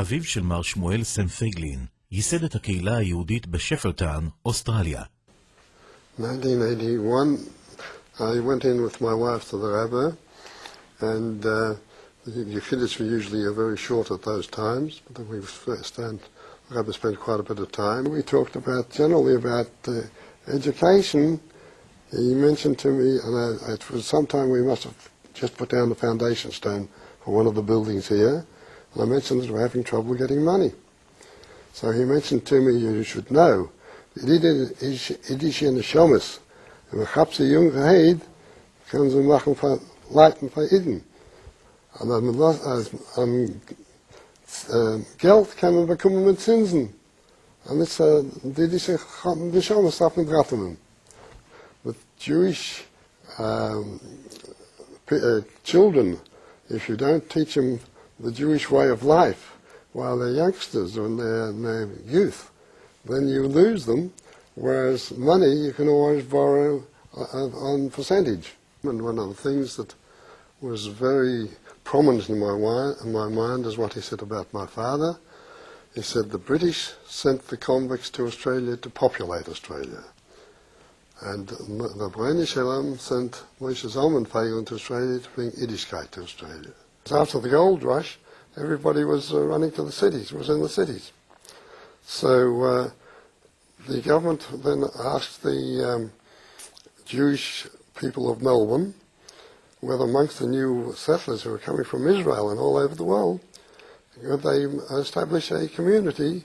אביו של מר שמואל סן פייגלין ייסד את הקהילה היהודית בשפרטאון, אוסטרליה. 1981, I went in with my wife to the Rabbi, and the Yiddish were usually very short at those times, but the Rabbi spent quite a bit of time. We talked generally about education. He mentioned to me, and it was sometime we must have just put down the foundation stone for one of the buildings here, and I mentioned that we're having trouble getting money. So he mentioned to me, you should know, Yiddish in the Shomes, and we have a young Heid, können sie machen für Leuten für Iden. Und Geld kann man bekommen mit Zinsen. Und das die Yiddische Shomes auf den Drahtenen. With Jewish children, if you don't teach them the Jewish way of life while they're youngsters or in their youth, then you lose them, whereas money you can always borrow on percentage. And one of the things that was very prominent in my mind is what he said about my father. He said the British sent the convicts to Australia to populate Australia. And the B'nai Shalom sent Moshe Zalman Feiglin to Australia to bring Yiddishkeit to Australia. After the gold rush, everybody was running to the cities, was in the cities. So the government then asked the Jewish people of Melbourne whether amongst the new settlers who were coming from Israel and all over the world, could they establish a community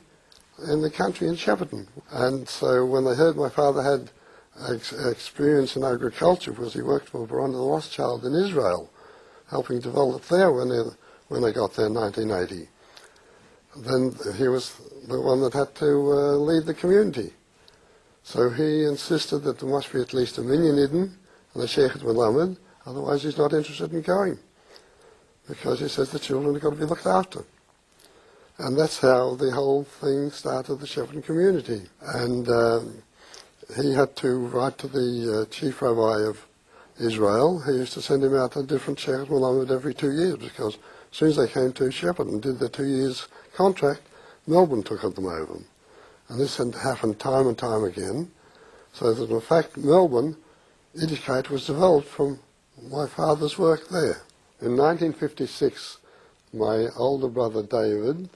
in the country in Shepparton. And so when they heard my father had experience in agriculture, because he worked for Baron the Rothschild in Israel, helping develop there when they got there in 1980. Then he was the one that had to lead the community. So he insisted that there must be at least 1 million Iden and a Sheikh Melamed, otherwise he's not interested in going. Because he says the children have got to be looked after. And that's how the whole thing started, the Shepparton community. And he had to write to the chief rabbi of Israel. He used to send him out a different Sheikh Melamed every 2 years, because as soon as they came to Shepparton and did their 2 years contract, Melbourne took them over. And this had happened time and time again, so that in fact Melbourne, Yiddishkeit was developed from my father's work there. In 1956, my older brother David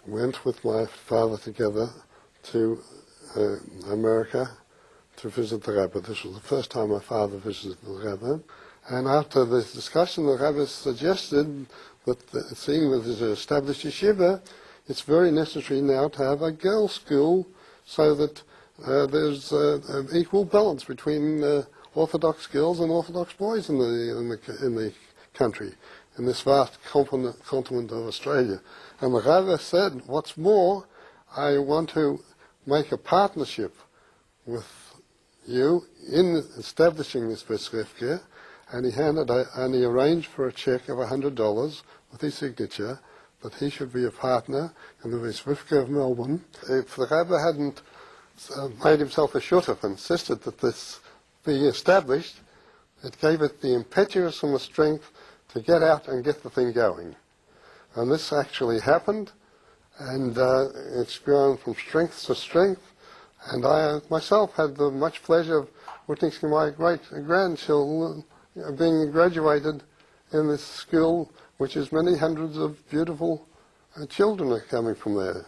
went with my father together to America to visit the Rabbi. This was the first time my father visited the Rabbi. And after this discussion, the Rabbi suggested that, seeing that there's an established yeshiva, it's very necessary now to have a girls' school so that there's an equal balance between Orthodox girls and Orthodox boys in the country, in this vast continent of Australia. And the Rabbi said, what's more, I want to make a partnership with you in establishing this Besrefke, and he arranged for a check of $100 with his signature that he should be a partner in the Besrefke of Melbourne. If the Rabbi hadn't made himself a shutaf and insisted that this be established, it gave it the impetus and the strength to get out and get the thing going. And this actually happened, and it's grown from strength to strength, and I myself had the much pleasure of witnessing my great-grandchildren being graduated in this school, which is many hundreds of beautiful children are coming from there.